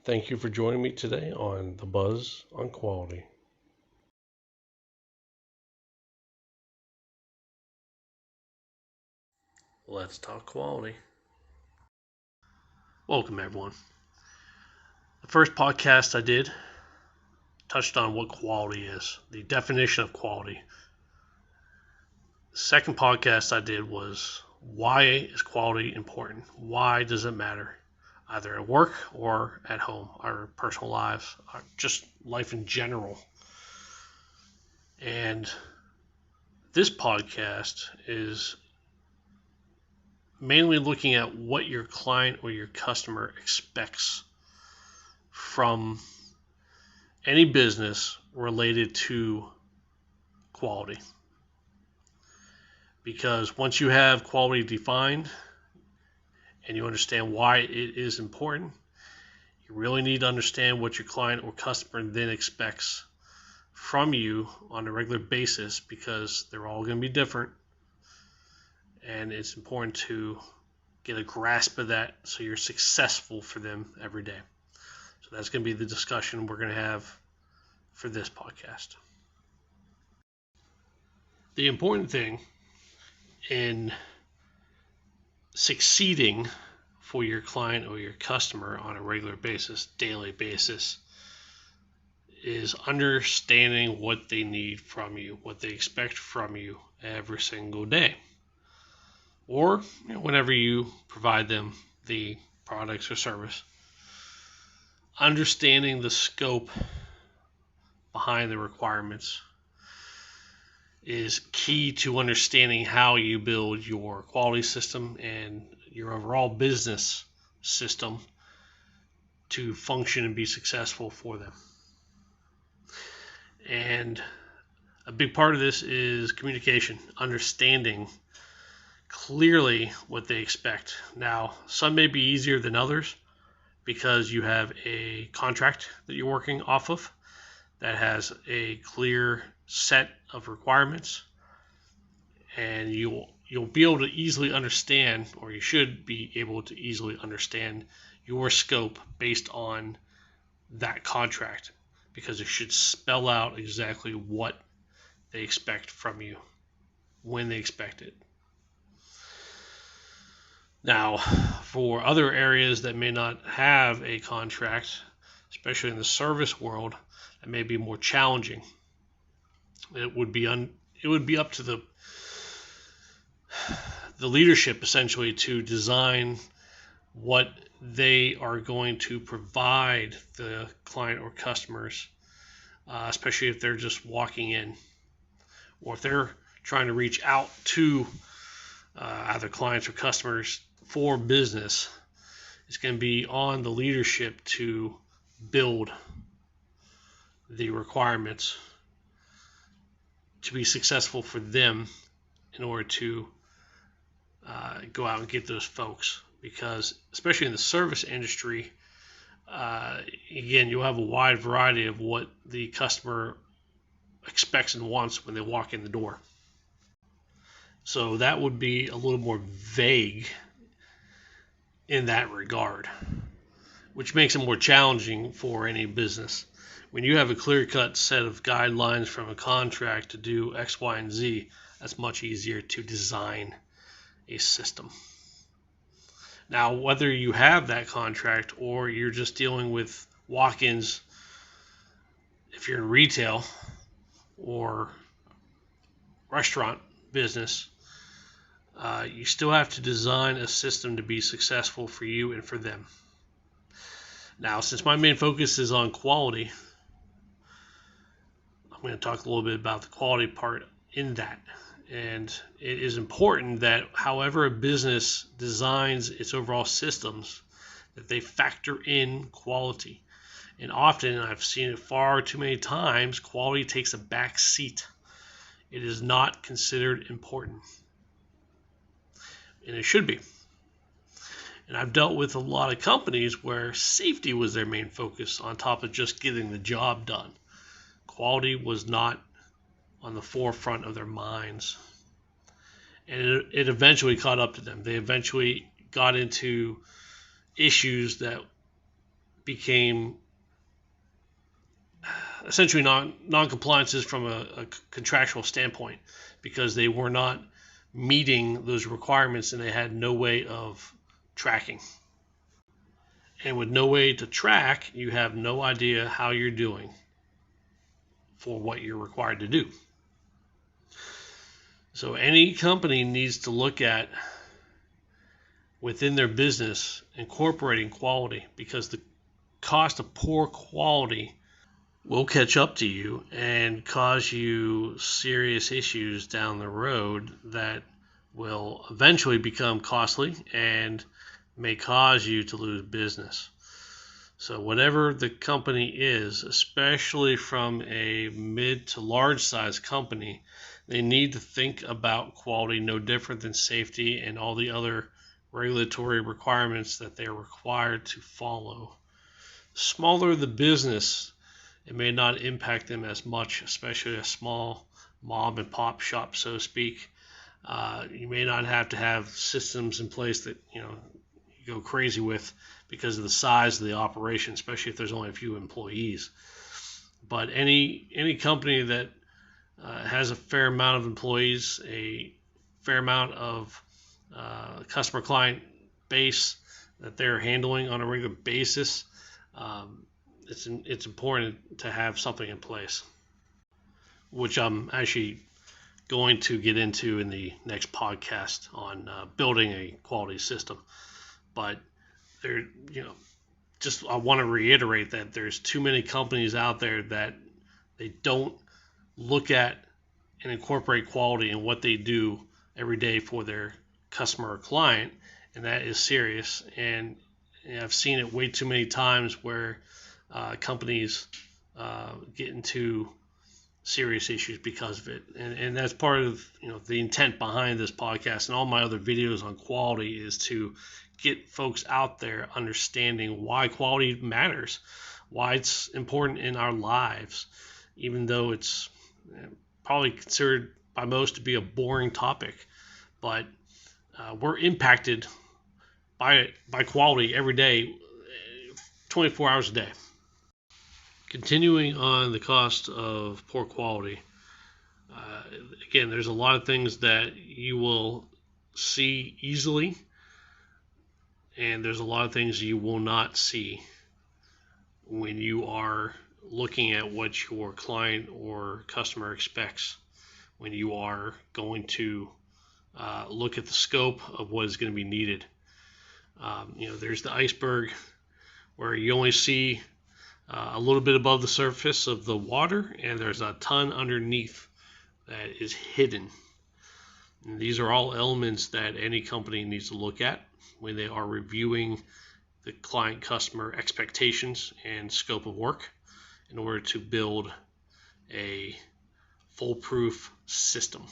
Thank you for joining me today on The Buzz on Quality. Let's talk quality. Welcome, everyone. The first podcast I did touched on what quality is, the definition of quality. The second podcast I did was why is quality important? Why does it matter? Either at work or at home, our personal lives, just life in general. And this podcast is mainly looking at what your client or your customer expects from any business related to quality. Because once you have quality defined and you understand why it is important, you really need to understand what your client or customer then expects from you on a regular basis, because they're all going to be different. And it's important to get a grasp of that so you're successful for them every day. So that's going to be the discussion we're going to have for this podcast. The important thing in succeeding for your client or your customer on a regular basis, daily basis, is understanding what they need from you, what they expect from you every single day. Or whenever you provide them the products or service. Understanding the scope behind the requirements is key to understanding how you build your quality system and your overall business system to function and be successful for them. And a big part of this is communication, understanding clearly what they expect. Now, some may be easier than others because you have a contract that you're working off of that has a clear set of requirements, and you'll be able to easily understand, or you should be able to easily understand your scope based on that contract, because it should spell out exactly what they expect from you when they expect it. Now, for other areas that may not have a contract, especially in the service world, it may be more challenging. It would be up to the leadership essentially to design what they are going to provide the client or customers, especially if they're just walking in, or if they're trying to reach out to either clients or customers for business. It's going to be on the leadership to build the requirements to be successful for them in order to go out and get those folks. Because especially in the service industry, again, you'll have a wide variety of what the customer expects and wants when they walk in the door. So that would be a little more vague in that regard, which makes it more challenging for any business. When you have a clear-cut set of guidelines from a contract to do X, Y, and Z, that's much easier to design a system. Now, whether you have that contract or you're just dealing with walk-ins, if you're in retail or restaurant business, you still have to design a system to be successful for you and for them. Now, since my main focus is on quality, I'm going to talk a little bit about the quality part in that. And it is important that however a business designs its overall systems, that they factor in quality. And often, and I've seen it far too many times, quality takes a back seat. It is not considered important. And it should be. And I've dealt with a lot of companies where safety was their main focus on top of just getting the job done. Quality was not on the forefront of their minds. And it eventually caught up to them. They eventually got into issues that became essentially non-compliances from a contractual standpoint, because they were not meeting those requirements and they had no way of tracking. And with no way to track, you have no idea how you're doing for what you're required to do. So any company needs to look at, within their business, incorporating quality, because the cost of poor quality will catch up to you and cause you serious issues down the road that will eventually become costly and may cause you to lose business. So whatever the company is, especially from a mid to large size company, they need to think about quality no different than safety and all the other regulatory requirements that they're required to follow. Smaller the business, it may not impact them as much, especially a small mom and pop shop, so to speak. You may not have to have systems in place that you go crazy with because of the size of the operation, especially if there's only a few employees. But any company that has a fair amount of employees, a fair amount of customer client base that they're handling on a regular basis, it's important to have something in place, which I'm actually going to get into in the next podcast on building a quality system. But there, just I want to reiterate that there's too many companies out there that they don't look at and incorporate quality in what they do every day for their customer or client, and that is serious. And I've seen it way too many times where companies get into serious issues because of it. And that's part of the intent behind this podcast and all my other videos on quality, is to get folks out there understanding why quality matters, why it's important in our lives, even though it's probably considered by most to be a boring topic. But we're impacted by quality every day, 24 hours a day. Continuing on the cost of poor quality, again, there's a lot of things that you will see easily, and there's a lot of things you will not see when you are looking at what your client or customer expects, when you are going to look at the scope of what is going to be needed. There's the iceberg, where you only see a little bit above the surface of the water, and there's a ton underneath that is hidden. And these are all elements that any company needs to look at when they are reviewing the client customer expectations and scope of work in order to build a foolproof system.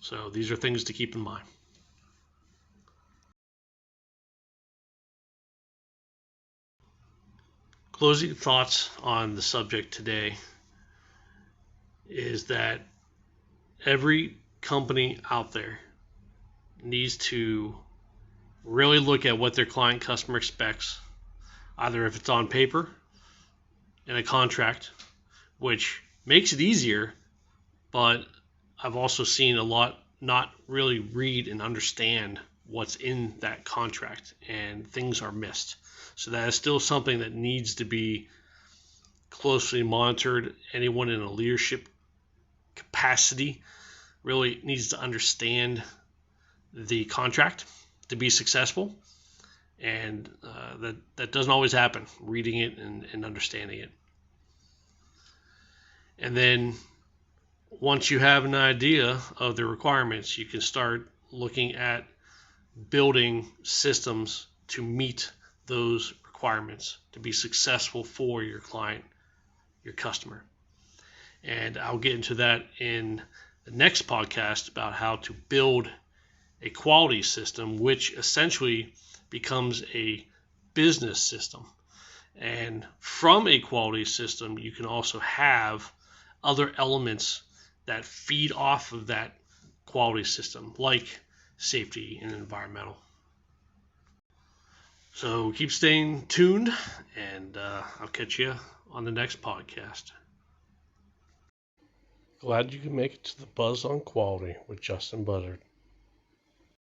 So these are things to keep in mind. Closing thoughts on the subject today is that every company out there needs to really look at what their client customer expects, either if it's on paper in a contract, which makes it easier, but I've also seen a lot not really read and understand what's in that contract, and things are missed. So that is still something that needs to be closely monitored. Anyone in a leadership capacity really needs to understand the contract to be successful, and that doesn't always happen, reading it and understanding it. And then once you have an idea of the requirements, you can start looking at building systems to meet those requirements to be successful for your client, your customer. And I'll get into that in the next podcast about how to build a quality system, which essentially becomes a business system. And from a quality system, you can also have other elements that feed off of that quality system, like safety and environmental. So keep staying tuned, and I'll catch you on the next podcast. Glad you could make it to the Buzz on Quality with Justin Buzzard.